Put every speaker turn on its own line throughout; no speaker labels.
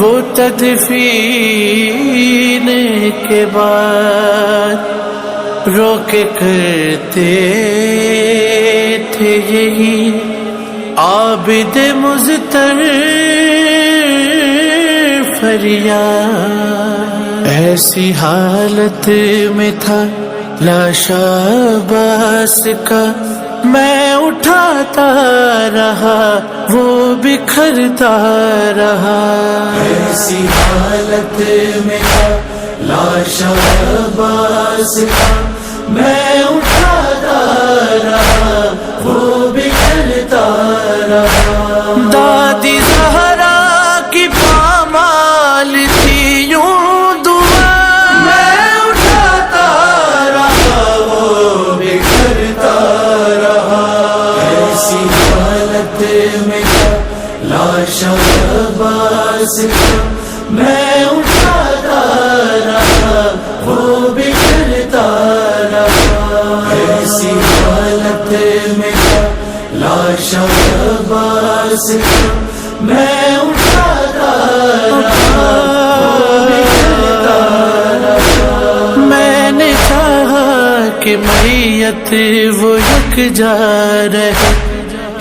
وہ تدفین کے بعد رو کے کرتے تھے یہی عابد مضطر فریاد۔ ایسی حالت میں تھا لاش عباس کا، میں اٹھاتا رہا وہ بکھرتا رہا۔ ایسی حالت میں تھا لاش عباس کا، میں اٹھاتا رہا وہ بکھرتا رہا۔ دادی زہرا کی پامال تھی یوں دعا، میں اٹھاتا رہا وہ بکھرتا رہا۔ ایسی حالت میں تھا لاش عباس کا، میں اٹھاتا رہا وہ بکھرتا رہا۔ ایسی حالت میں تھا لاش عباس کا، میں اٹھاتا رہا وہ بکھرتا رہا۔ میں نے چاہا کہ میت وہ یکجا رہے،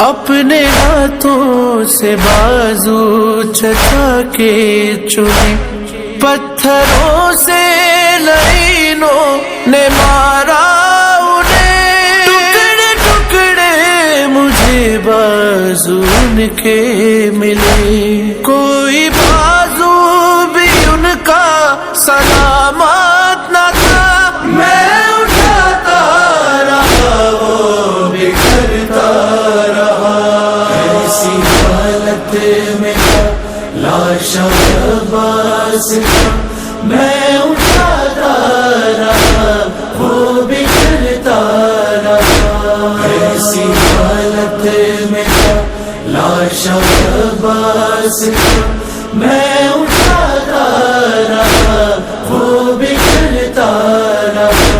اپنے ہاتھوں سے بازو چچا کے چنے، پتھروں سے لعینوں نے مارا انہیں، ٹکڑے ٹکڑے مجھے بازو ان کے ملے، کوئی بازو بھی ان کا سلامت نہ تھا، میں اٹھاتا رہا وہ بکھرتا رہا۔ ایسی حالت میں تھا لاش عباس کا، میں اٹھاتا رہا وہ بکھرتا رہا۔ ایسی حالت میں تھا لاش عباس کا، میں اٹھاتا رہا وہ بکھرتا رہا۔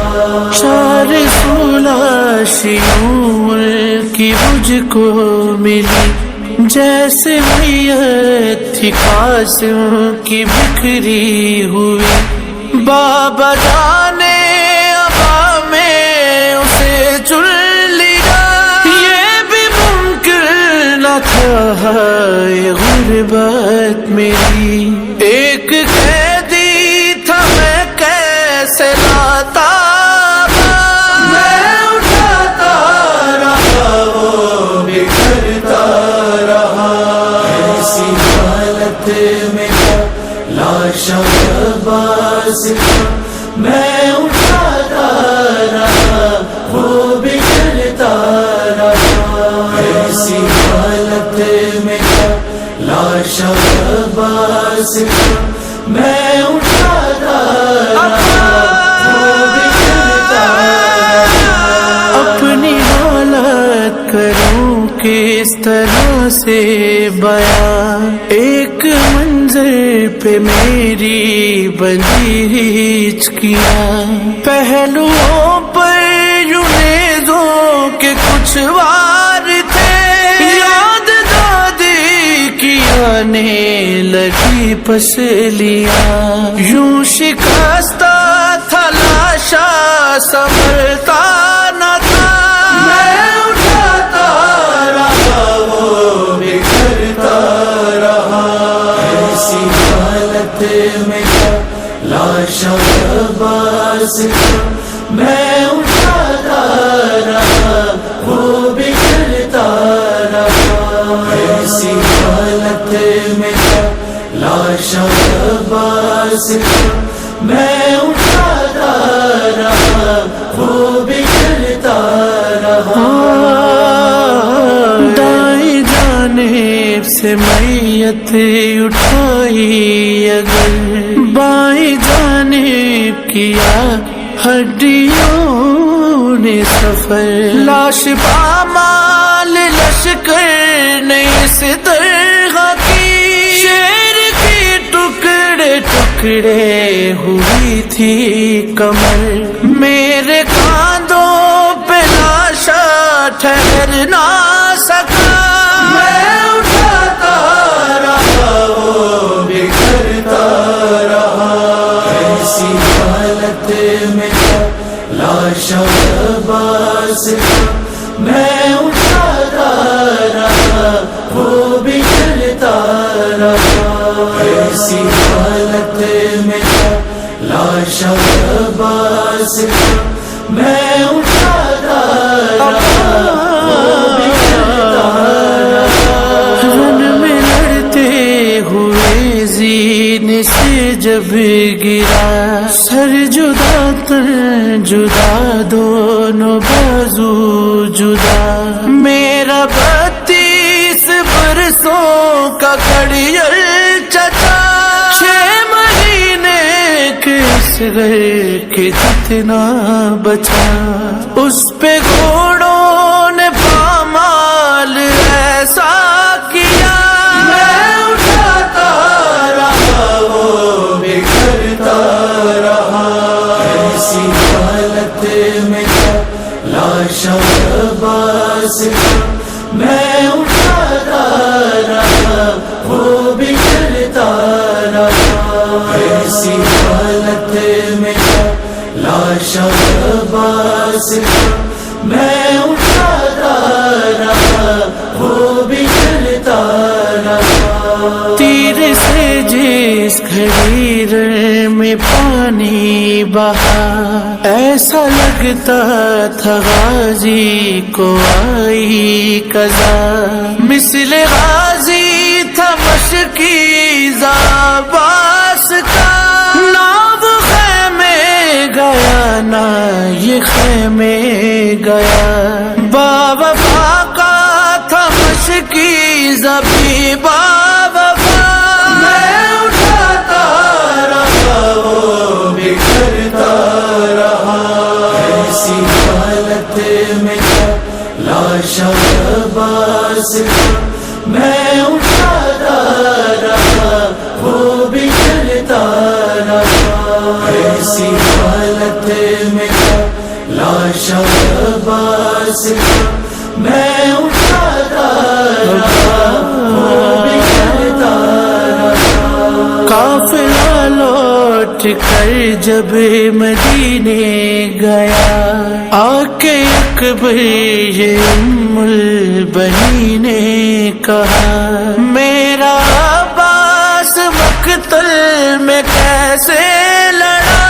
416 عمر کی مجھ کو ملی، جیسے میت تھی قاسم کی بکھری ہوئی، بابا جانے ابا میں اسے چن لیا، یہ بھی ممکن نہ تھا یہ غربت میری، ایک قیدی تھا میں کیسے لاتا، میں اٹھاتا رہا وہ بکھرتا رہا۔ ایسی حالت میں تھا لاش عباس کا، میں اٹھاتا رہا وہ بکھرتا رہا۔ ایسی حالت میں تھا لاش عباس کا، میں اٹھاتا رہا وہ بکھرتا رہا۔ اپنی حالت کروں کس طرح سے بیان، ایک منظر پہ میری بندی ہچکیاں، پہلوؤں پر یوں نیزوں کے کچھ وار تھے، یاد دادی کی آنے لگی پسلیاں، یوں شکستہ تھا لاشا سنبھلتا نہ تھا، میں اٹھاتا رہا وہ بکھرتا رہا۔ ایسی حالت میں تھا لاش عباس کا، میں اٹھاتا رہا وہ بکھرتا رہا۔ ایسی حالت میں تھا لاش عباس کا، میں اٹھاتا رہا وہ بکھرتا رہا۔ دائیں جانب سے میت اٹھائی اگر، بائیں جانب کیا ہڈیوں نے سفر، لاش پامال لشکر نے اس طرح کی، شیر کی ٹکڑے ٹکڑے ہوئی تھی کمر، میرے کاندھوں پہ لاشا ٹھہر نہ سکا، میں اٹھاتا رہا وہ وہ بھی چلتا رہا، ایسی حالت میں تھا لاش عباس کا، میں اٹھاتا رہا، وہ بھی چلتا رہا، رن میں لڑتے ہوئے زینے سے جب گرا، سر جدا تن جدا دونوں بازو جدا، میرا 32 برسوں کا کڑیل چچا، 6 مہینے کے صغر کے جتنا بچا، اس پہ گھوڑوں نے پامال ایسا کیا، میں اٹھاتا رہا وہ بکھرتا رہا، ایسی حالت میں تھا لاش عباس کا، میں اٹھاتا رہا وہ بھی چلتا رہا، ایسی حالت میں تھا لاش عباس کا، میں اٹھاتا رہا وہ بھی چلتا رہا، تیر سے جس گھڑیر میں پانی بہا، ایسا لگتا تھا غازی کو آئی قضا، مثل غازی تھا مشکی عباس کا، نہ وہ خیمے گیا نہ یہ خیمے گیا، باوفا کا تھا مشکی زبی باوفا، میں اٹھاتا رہا وہ بکھرتا رہا، ایسی حالت میں تھا لاش عباس کا، میں اٹھاتا رہا وہ بھی چلتا رہا، ایسی حالت میں تھا لاش عباس کا، میں اٹھاتا رہا وہ بھی چلتا رہا، قافلہ لوٹ کر جب مدینے گیا، آ کے اکبر یہ ام البنین نے کہا، میرا عباس مقتل میں کیسے لڑا،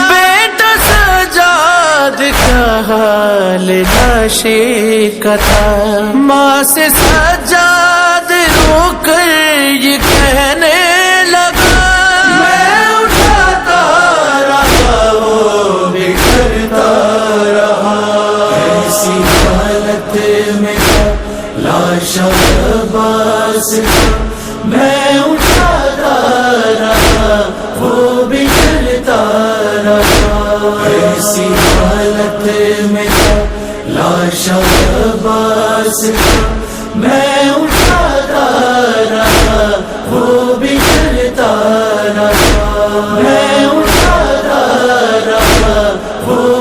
بیٹا سجاد کا حال لاشے کا تھا، ماں سے سجاد رو کر یہ کہنے لگا، میں اٹھاتا رہا وہ بکھرتا رہا، ایسی حالت میں تھا لاش عباس کا، میں اٹھاتا رہا وہ بھی چلتا رہا، ایسی حالت میں تھا لاش عباس کا، میں اٹھاتا رہا وہ بھی چلتا رہا، میں اٹھاتا رہا وہ